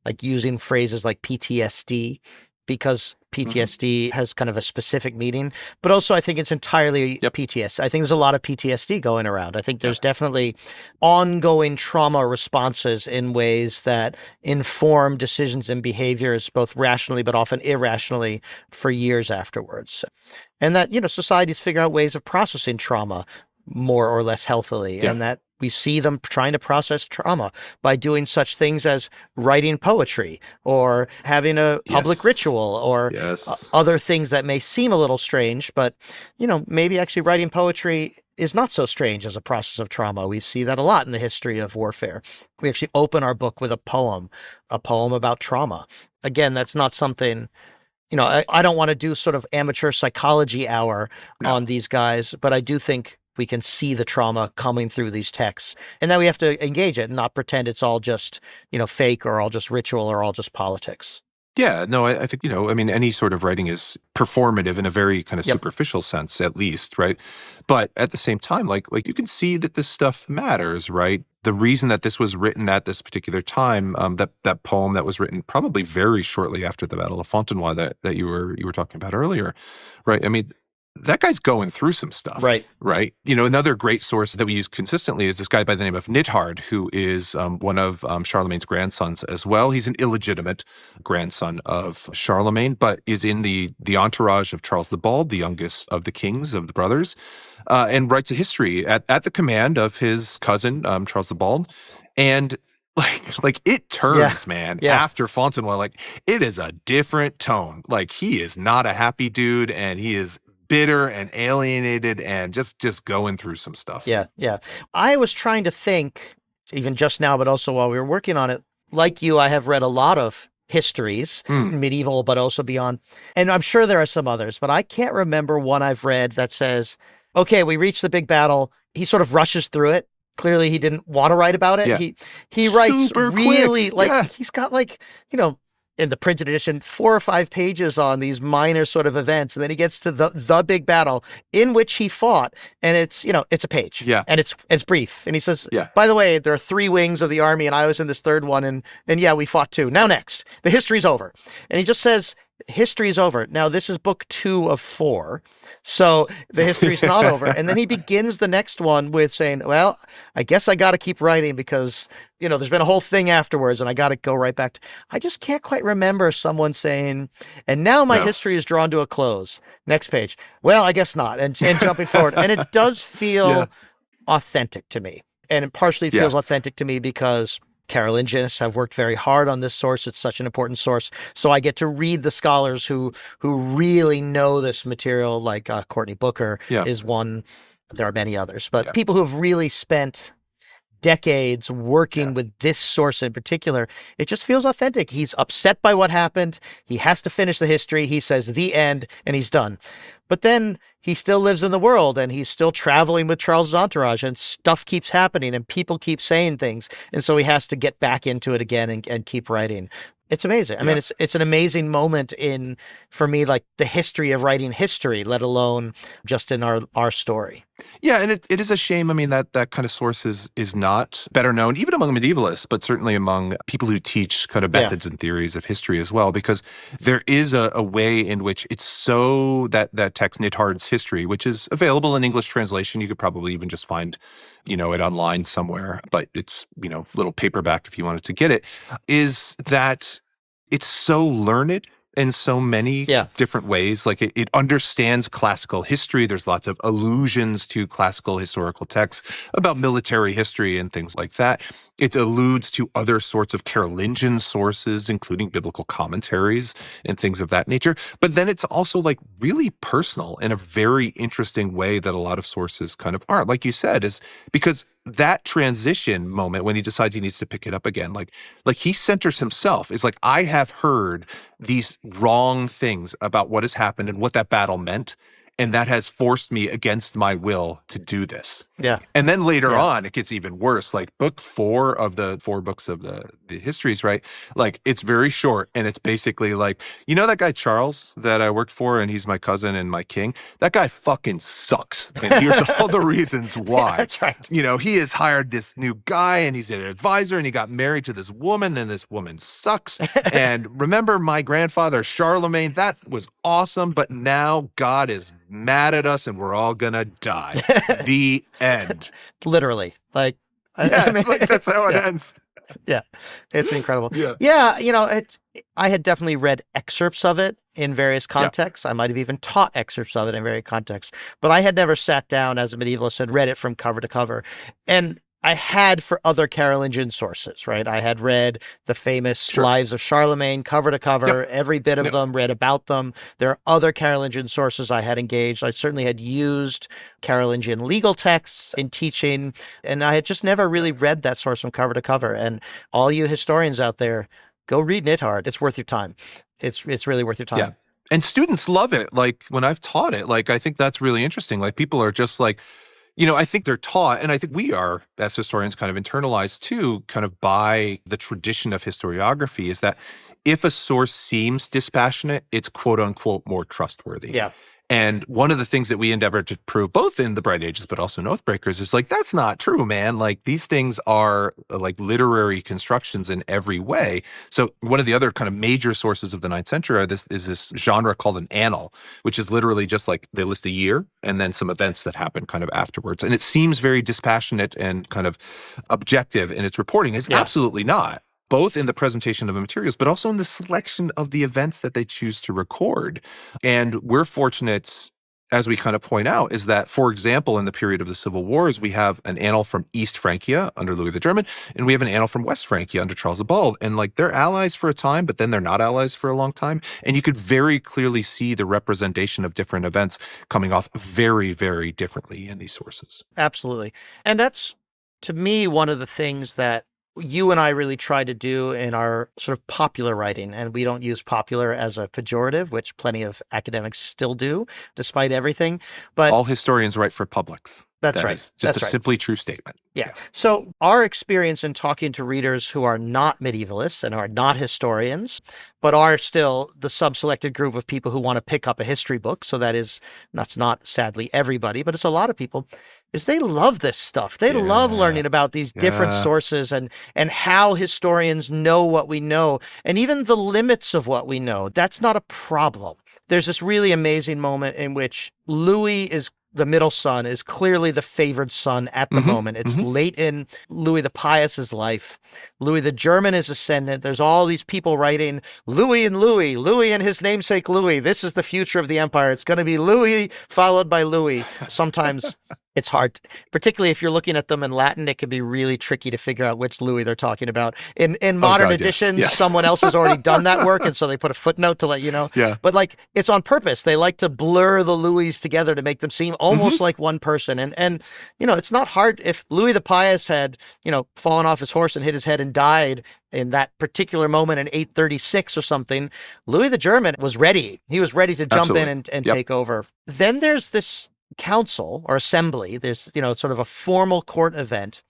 like using phrases like PTSD, because PTSD has kind of a specific meaning, but also I think it's entirely PTSD. I think there's a lot of PTSD going around. I think there's definitely ongoing trauma responses in ways that inform decisions and behaviors, both rationally but often irrationally, for years afterwards. And that, societies figure out ways of processing trauma more or less healthily, and that we see them trying to process trauma by doing such things as writing poetry or having a public ritual or other things that may seem a little strange, but, maybe actually writing poetry is not so strange as a process of trauma. We see that a lot in the history of warfare. We actually open our book with a poem about trauma. Again, that's not something, I don't want to do sort of amateur psychology hour on these guys, but I do think we can see the trauma coming through these texts, and then we have to engage it and not pretend it's all just, fake or all just ritual or all just politics. Yeah, no, I think, any sort of writing is performative in a very kind of superficial sense, at least, right? But at the same time, like you can see that this stuff matters, right? The reason that this was written at this particular time, that poem that was written probably very shortly after the Battle of Fontenoy that you were talking about earlier, right? I mean, that guy's going through some stuff. Right. Right. You know, another great source that we use consistently is this guy by the name of Nithard, who is one of Charlemagne's grandsons as well. He's an illegitimate grandson of Charlemagne, but is in the entourage of Charles the Bald, the youngest of the kings of the brothers, and writes a history at the command of his cousin, Charles the Bald. And like it turns, man, after Fontenoy, like it is a different tone. Like he is not a happy dude, and he is bitter and alienated and just going through some stuff. Yeah. I was trying to think, even just now, but also while we were working on it, like you, I have read a lot of histories, medieval, but also beyond. And I'm sure there are some others, but I can't remember one I've read that says, okay, we reached the big battle. He sort of rushes through it. Clearly he didn't want to write about it. Yeah. He writes Super really quick. he's got in the printed edition, 4 or 5 pages on these minor sort of events. And then he gets to the big battle in which he fought. And it's a page. Yeah. And it's brief. And he says, Yeah. by the way, there are 3 wings of the army and I was in this 3rd one. And yeah, we fought 2. Now next, the history's over. And he just says, history's over. Now this is book 2 of 4. So the history's not over. And then he begins the next one with saying, well, I guess I got to keep writing because, there's been a whole thing afterwards and I got to go right back to, I just can't quite remember someone saying, and now my history is drawn to a close. Next page. Well, I guess not. And jumping forward. And it does feel authentic to me. And it partially feels authentic to me because Carolingians have worked very hard on this source. It's such an important source. So I get to read the scholars who really know this material, like Courtney Booker is one. There are many others, but people who have really spent decades working with this source in particular, it just feels authentic. He's upset by what happened. He has to finish the history. He says the end and he's done. But then he still lives in the world and he's still traveling with Charles' entourage and stuff keeps happening and people keep saying things. And so he has to get back into it again and keep writing. It's amazing. I mean, it's an amazing moment for me, like the history of writing history, let alone just in our story. Yeah, and it is a shame. I mean, that kind of source is not better known, even among medievalists, but certainly among people who teach kind of methods and theories of history as well, because there is a way in which it's so that text Nithard's history, which is available in English translation. You could probably even just find, it online somewhere, but it's, little paperback if you wanted to get it, is that it's so learned in so many different ways. Like it understands classical history. There's lots of allusions to classical historical texts about military history and things like that. It alludes to other sorts of Carolingian sources, including biblical commentaries and things of that nature. But then it's also like really personal in a very interesting way that a lot of sources kind of aren't. Like you said, is because that transition moment when he decides he needs to pick it up again, like he centers himself. It's like, I have heard these wrong things about what has happened and what that battle meant. And that has forced me against my will to do this. Yeah. And then later on, it gets even worse. Like book 4 of the 4 books of the histories, right? Like it's very short. And it's basically like, that guy Charles that I worked for and he's my cousin and my king, that guy fucking sucks. And here's all the reasons why. Yeah, that's right. He has hired this new guy and he's an advisor and he got married to this woman and this woman sucks. And remember my grandfather, Charlemagne, that was awesome. But now God is mad at us and we're all gonna die. The end. Literally. Like, that's how it ends. Yeah. It's incredible. I had definitely read excerpts of it in various contexts. I might have even taught excerpts of it in various contexts, but I had never sat down as a medievalist and read it from cover to cover. And I had for other Carolingian sources, right? I had read the famous Lives of Charlemagne cover to cover, every bit of them, read about them. There are other Carolingian sources I had engaged. I certainly had used Carolingian legal texts in teaching, and I had just never really read that source from cover to cover. And all you historians out there, go read Nithard. It's worth your time. It's really worth your time. Yeah. And students love it. Like when I've taught it, like I think that's really interesting. Like people are just like, I think they're taught, and I think we are, as historians, kind of internalized too, kind of by the tradition of historiography, is that if a source seems dispassionate, it's quote unquote more trustworthy. Yeah. And one of the things that we endeavor to prove both in the Bright Ages, but also in Oathbreakers, is like, that's not true, man. Like, these things are like literary constructions in every way. So one of the other kind of major sources of the 9th century is this genre called an annal, which is literally just like they list a year and then some events that happen kind of afterwards. And it seems very dispassionate and kind of objective in its reporting. It's absolutely not, both in the presentation of the materials, but also in the selection of the events that they choose to record. And we're fortunate, as we kind of point out, is that, for example, in the period of the Civil Wars, we have an annal from East Francia under Louis the German, and we have an annal from West Francia under Charles the Bald. And like, they're allies for a time, but then they're not allies for a long time. And you could very clearly see the representation of different events coming off very, very differently in these sources. Absolutely. And that's, to me, one of the things that you and I really try to do in our sort of popular writing, and we don't use popular as a pejorative, which plenty of academics still do, despite everything. But all historians write for publics. That's That right. is just That's a right. simply true statement. Yeah. So our experience in talking to readers who are not medievalists and are not historians, but are still the sub-selected group of people who want to pick up a history book, so that's not sadly everybody, but it's a lot of people, is they love this stuff. They love learning about these different sources and how historians know what we know, and even the limits of what we know. That's not a problem. There's this really amazing moment in which Louis the middle son is clearly the favored son at the moment. It's late in Louis the Pious's life. Louis the German is ascendant. There's all these people writing Louis and his namesake Louis. This is the future of the empire. It's going to be Louis followed by Louis. Sometimes it's hard, particularly if you're looking at them in Latin. It can be really tricky to figure out which Louis they're talking about. In modern editions, someone else has already done that work, and so they put a footnote to let you know. But like, it's on purpose. They like to blur the Louis together to make them seem almost like one person. And it's not hard. If Louis the Pious had fallen off his horse and hit his head and died in that particular moment in 836 or something, Louis the German was ready. He was ready to jump in and take over. Then there's this council or assembly. There's sort of a formal court event,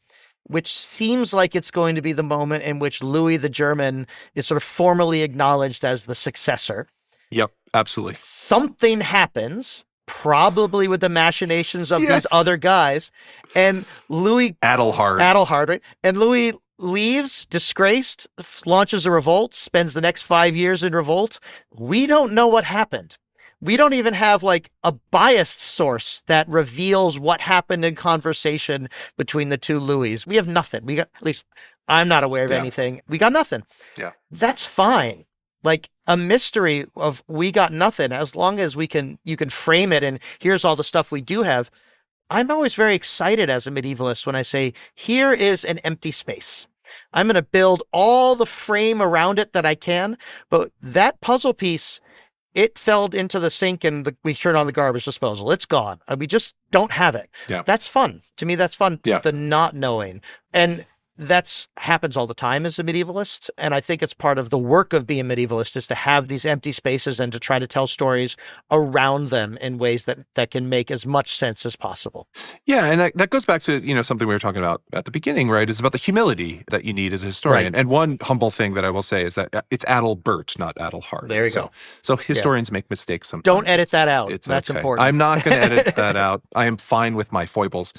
which seems like it's going to be the moment in which Louis the German is sort of formally acknowledged as the successor. Yep, absolutely. Something happens, probably with the machinations of these other guys, and Louis Adelhard, right? And Louis leaves disgraced, launches a revolt, spends the next 5 years in revolt. We don't know what happened. We don't even have like a biased source that reveals what happened in conversation between the two Louis. We have nothing. We got, at least I'm not aware of anything. We got nothing. Yeah. That's fine. Like, a mystery of we got nothing, as long as you can frame it and here's all the stuff we do have. I'm always very excited as a medievalist when I say, here is an empty space. I'm going to build all the frame around it that I can, but that puzzle piece, it fell into the sink and we turned on the garbage disposal. It's gone. We just don't have it. Yeah. That's fun. To me, that's fun, the not knowing. And that's happens all the time as a medievalist. And I think it's part of the work of being a medievalist is to have these empty spaces and to try to tell stories around them in ways that can make as much sense as possible. Yeah. And that goes back to, something we were talking about at the beginning, right? Is about the humility that you need as a historian. Right. And one humble thing that I will say is that it's Adelbert, not Adelhard. There you go. So historians make mistakes sometimes. Don't edit that out. That's okay. Important. I'm not going to edit that out. I am fine with my foibles,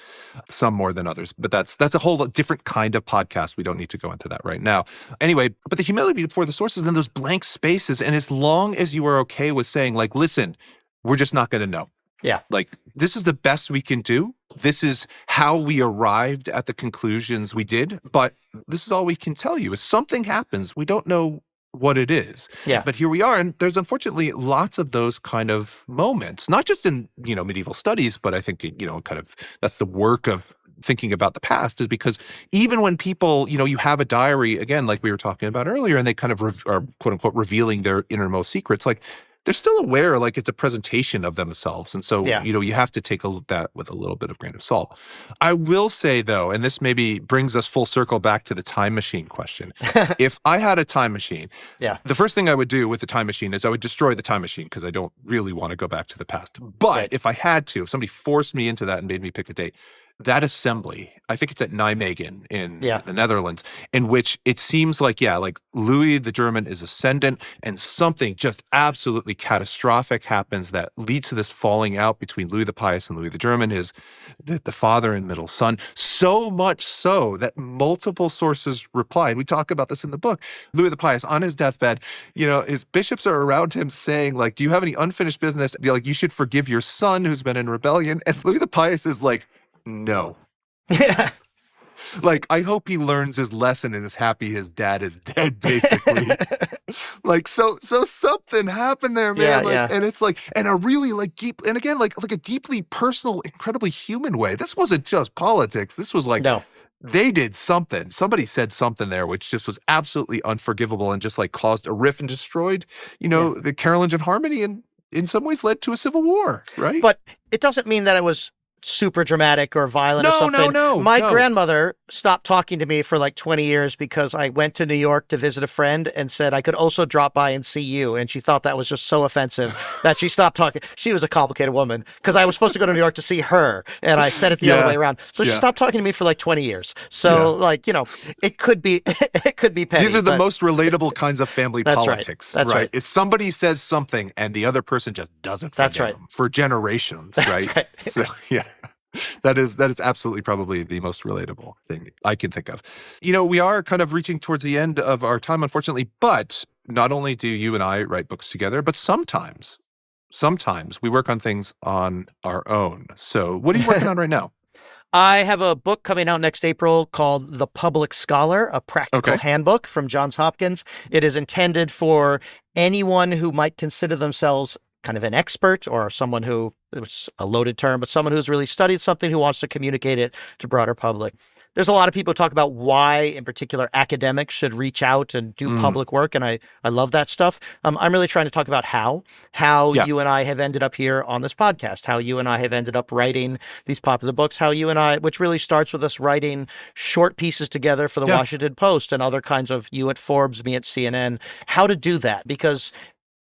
some more than others, but that's a whole different kind of podcast. We don't need to go into that right now. Anyway, but the humility before the sources and those blank spaces. And as long as you are okay with saying, like, listen, we're just not going to know. Yeah. Like, this is the best we can do. This is how we arrived at the conclusions we did. But this is all we can tell you. If something happens, we don't know what it is. Yeah. But here we are. And there's unfortunately lots of those kind of moments, not just in, medieval studies, but I think, kind of that's the work of thinking about the past, is because even when people, you have a diary, again, like we were talking about earlier, and they kind of are quote unquote revealing their innermost secrets, like they're still aware, like it's a presentation of themselves. And so, you have to take that with a little bit of grain of salt. I will say though, and this maybe brings us full circle back to the time machine question. If I had a time machine, the first thing I would do with the time machine is I would destroy the time machine because I don't really want to go back to the past. But if I had to, if somebody forced me into that and made me pick a date, that assembly, I think it's at Nijmegen in Yeah. the Netherlands, in which it seems like, like Louis the German is ascendant and something just absolutely catastrophic happens that leads to this falling out between Louis the Pious and Louis the German, the father and middle son. So much so that multiple sources reply, and we talk about this in the book, Louis the Pious on his deathbed, his bishops are around him saying, like, do you have any unfinished business? Like, you should forgive your son who's been in rebellion. And Louis the Pious is like, no. Yeah. Like, I hope he learns his lesson and is happy his dad is dead, basically. Like, so something happened there, man. And it's like, and a really like deep, and again, like a deeply personal, incredibly human way. This wasn't just politics. This was like, No. They did something. Somebody said something there, which just was absolutely unforgivable and just like caused a rift and destroyed, the Carolingian harmony and in some ways led to a civil war, right? But it doesn't mean that it was super dramatic or violent or something. No. My grandmother stopped talking to me for like 20 years because I went to New York to visit a friend and said I could also drop by and see you. And she thought that was just so offensive that she stopped talking. She was a complicated woman because I was supposed to go to New York to see her. And I said it the other way around. So she stopped talking to me for like 20 years. So it could be, petty. These are the most relatable kinds of family politics. That's right. If somebody says something and the other person just doesn't forget them for generations, right? So, That is absolutely probably the most relatable thing I can think of. We are kind of reaching towards the end of our time, unfortunately, but not only do you and I write books together, but sometimes we work on things on our own. So what are you working on right now? I have a book coming out next April called The Public Scholar, a practical handbook from Johns Hopkins. It is intended for anyone who might consider themselves kind of an expert or someone who, it's a loaded term, but someone who's really studied something who wants to communicate it to broader public. There's a lot of people who talk about why, in particular, academics should reach out and do public work, and I love that stuff. I'm really trying to talk about how you and I have ended up here on this podcast, how you and I have ended up writing these popular books, how you and I, which really starts with us writing short pieces together for the Washington Post and other kinds of, you at Forbes, me at CNN, how to do that, because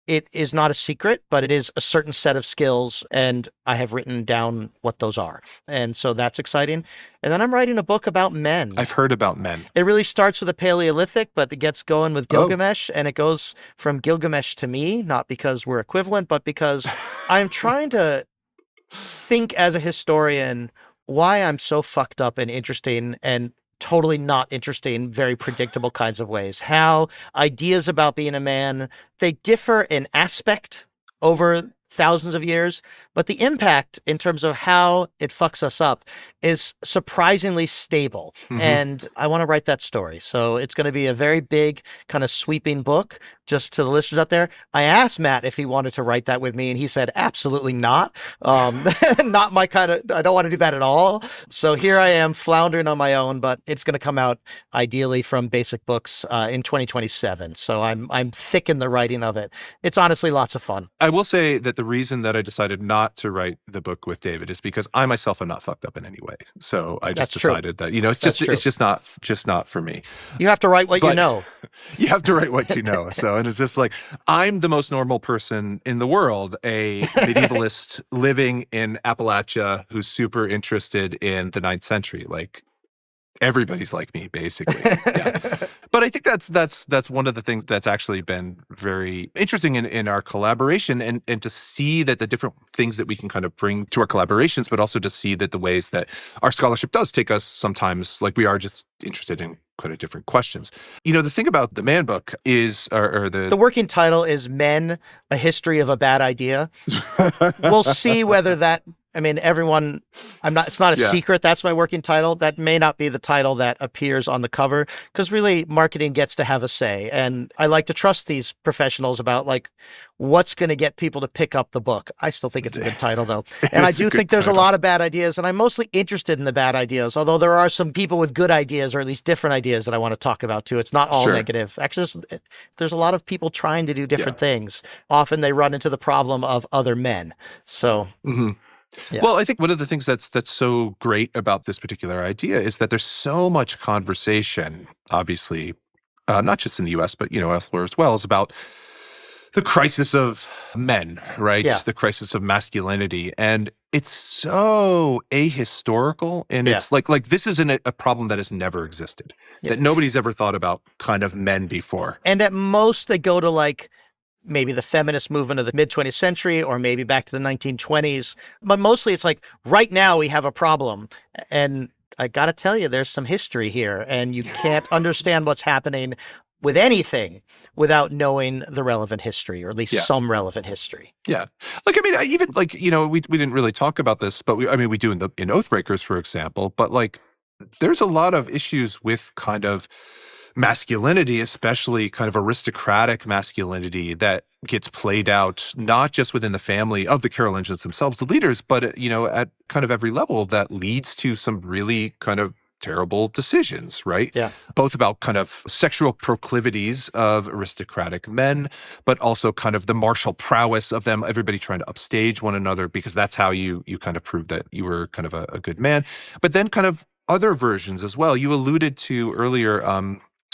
it is not a secret, but it is a certain set of skills, and I have written down what those are. And so that's exciting. And then I'm writing a book about men. I've heard about men. It really starts with the Paleolithic, but it gets going with Gilgamesh, and it goes from Gilgamesh to me, not because we're equivalent, but because I'm trying to think as a historian why I'm so fucked up and interesting and totally not interesting, very predictable kinds of ways. How ideas about being a man, they differ in aspect over thousands of years, but the impact in terms of how it fucks us up is surprisingly stable. And I want to write that story. So it's going to be a very big kind of sweeping book. Just to the listeners out there, I asked Matt if he wanted to write that with me, and he said, absolutely not. Not my kind of, I don't want to do that at all. So here I am floundering on my own, but it's going to come out ideally from Basic Books in 2027. So I'm thick in the writing of it. It's honestly lots of fun. I will say that the reason that I decided not to write the book with David is because I myself am not fucked up in any way. So I just decided that, it's just not for me. You have to write what you know. You have to write what you know. So, and it's just like, I'm the most normal person in the world, a medievalist living in Appalachia who's super interested in the 9th century. Like, everybody's like me, basically. But I think that's one of the things that's actually been very interesting in our collaboration, and to see that the different things that we can kind of bring to our collaborations, but also to see that the ways that our scholarship does take us sometimes, like, we are just interested in quite a different questions. The thing about the Man book is, or the working title is Men, A History of a Bad Idea. We'll see whether that, everyone, it's not a secret. That's my working title. That may not be the title that appears on the cover, because really marketing gets to have a say. And I like to trust these professionals about like what's going to get people to pick up the book. I still think it's a good title though. And I do think there's a lot of bad ideas, and I'm mostly interested in the bad ideas, although there are some people with good ideas, or at least different ideas, that I want to talk about too. It's not all negative. Actually, there's a lot of people trying to do different things. Often they run into the problem of other men. So... Yeah. Well, I think one of the things that's so great about this particular idea is that there's so much conversation, obviously, not just in the U.S., but, elsewhere as well, is about the crisis of men, right? Yeah. The crisis of masculinity. And it's so ahistorical, and Yeah. it's like this isn't a problem that has never existed, Yeah. that nobody's ever thought about kind of men before. And at most, they go to like maybe the feminist movement of the mid-20th century or maybe back to the 1920s. But mostly it's like, right now we have a problem. And I got to tell you, there's some history here, and you can't understand what's happening with anything without knowing the relevant history, or at least Yeah. some relevant history. Yeah. Like, I mean, even like, we didn't really talk about this, but we do in Oathbreakers, for example, but like, there's a lot of issues with kind of masculinity, especially kind of aristocratic masculinity, that gets played out not just within the family of the Carolingians themselves, the leaders, but, at kind of every level, that leads to some really kind of terrible decisions, right? Yeah. Both about kind of sexual proclivities of aristocratic men, but also kind of the martial prowess of them, everybody trying to upstage one another, because that's how you kind of prove that you were kind of a good man. But then kind of other versions as well. You alluded to earlier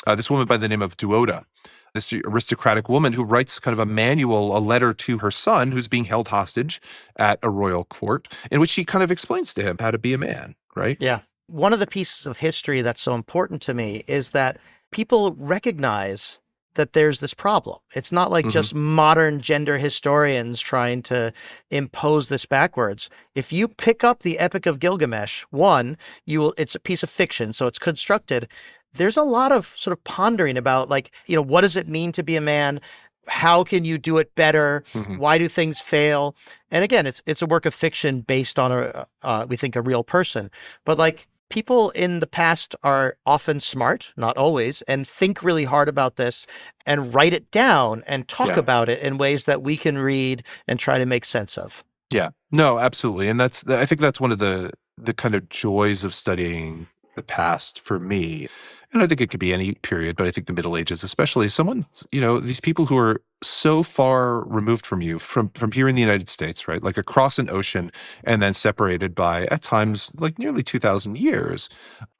this woman by the name of Duoda, this aristocratic woman who writes kind of a manual, a letter to her son who's being held hostage at a royal court, in which she kind of explains to him how to be a man, right? Yeah. One of the pieces of history that's so important to me is that people recognize that there's this problem. It's not like just modern gender historians trying to impose this backwards. If you pick up the Epic of Gilgamesh, it's a piece of fiction, so it's constructed. There's a lot of sort of pondering about, like, what does it mean to be a man? How can you do it better? Why do things fail? And again, it's a work of fiction based on we think, a real person. But like, people in the past are often smart, not always, and think really hard about this and write it down and talk about it in ways that we can read and try to make sense of. Yeah, no, absolutely. And I think that's one of the kind of joys of studying the past for me. And I think it could be any period, but I think the Middle Ages, especially, these people who are so far removed from you, from here in the United States, right? Like across an ocean, and then separated by, at times, like nearly 2,000 years,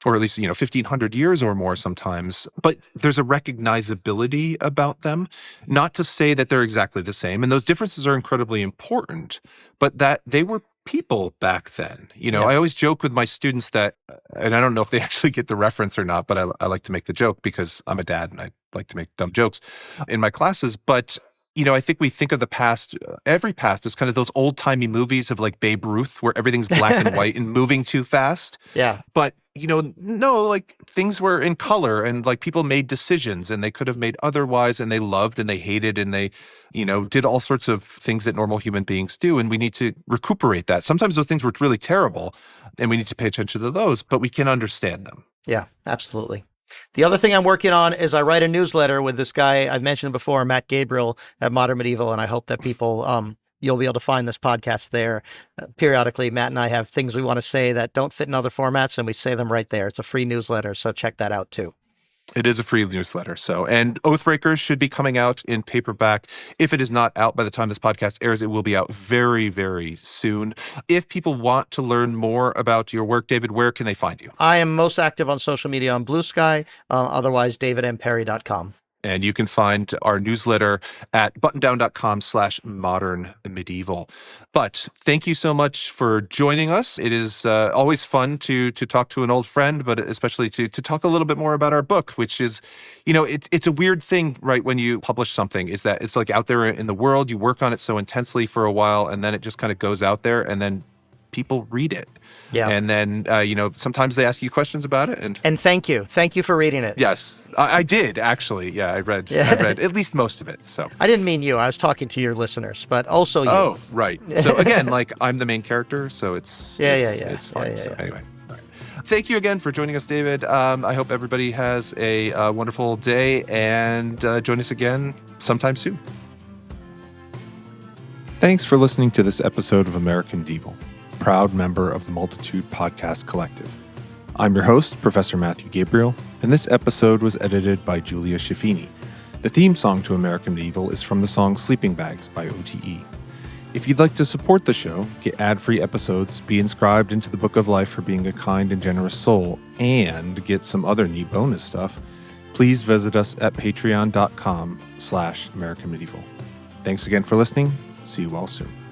or at least, 1,500 years or more sometimes. But there's a recognizability about them, not to say that they're exactly the same. And those differences are incredibly important, but that they were people back then. I always joke with my students that, and I don't know if they actually get the reference or not, but I like to make the joke because I'm a dad and I like to make dumb jokes in my classes. But, I think we think of the past, every past, as kind of those old timey movies of like Babe Ruth, where everything's black and white and moving too fast. Yeah. But, no, like things were in color, and like people made decisions, and they could have made otherwise, and they loved and they hated, and they, did all sorts of things that normal human beings do. And we need to recuperate that. Sometimes those things were really terrible, and we need to pay attention to those, but we can understand them. Yeah, absolutely. The other thing I'm working on is I write a newsletter with this guy I've mentioned before, Matt Gabriele at Modern Medieval, and I hope that people, you'll be able to find this podcast there. Periodically, Matt and I have things we want to say that don't fit in other formats, and we say them right there. It's a free newsletter, so check that out too. It is a free newsletter. And Oathbreakers should be coming out in paperback. If it is not out by the time this podcast airs, it will be out very, very soon. If people want to learn more about your work, David, where can they find you? I am most active on social media on Bluesky, otherwise davidmperry.com. And you can find our newsletter at buttondown.com/modernmedieval. But thank you so much for joining us. It is always fun to talk to an old friend, but especially to talk a little bit more about our book, which is, it's a weird thing, right? When you publish something, is that it's like out there in the world, you work on it so intensely for a while, and then it just kind of goes out there, and then people read it. Yeah. And then, sometimes they ask you questions about it. And thank you. Thank you for reading it. Yes, I did, actually. Yeah, I read at least most of it. So I didn't mean you. I was talking to your listeners, but also you. Oh, right. So again, like, I'm the main character, so it's fine. Yeah. So anyway. All right. Thank you again for joining us, David. I hope everybody has a wonderful day, and join us again sometime soon. Thanks for listening to this episode of American Medieval, proud member of the Multitude Podcast Collective. I'm your host, Professor Matthew Gabriele, and this episode was edited by Julia Schiffini. The theme song to American Medieval is from the song Sleeping Bags by OTE. If you'd like to support the show, get ad-free episodes, be inscribed into the Book of Life for being a kind and generous soul, and get some other neat bonus stuff, please visit us at patreon.com/AmericanMedieval. Thanks again for listening. See you all soon.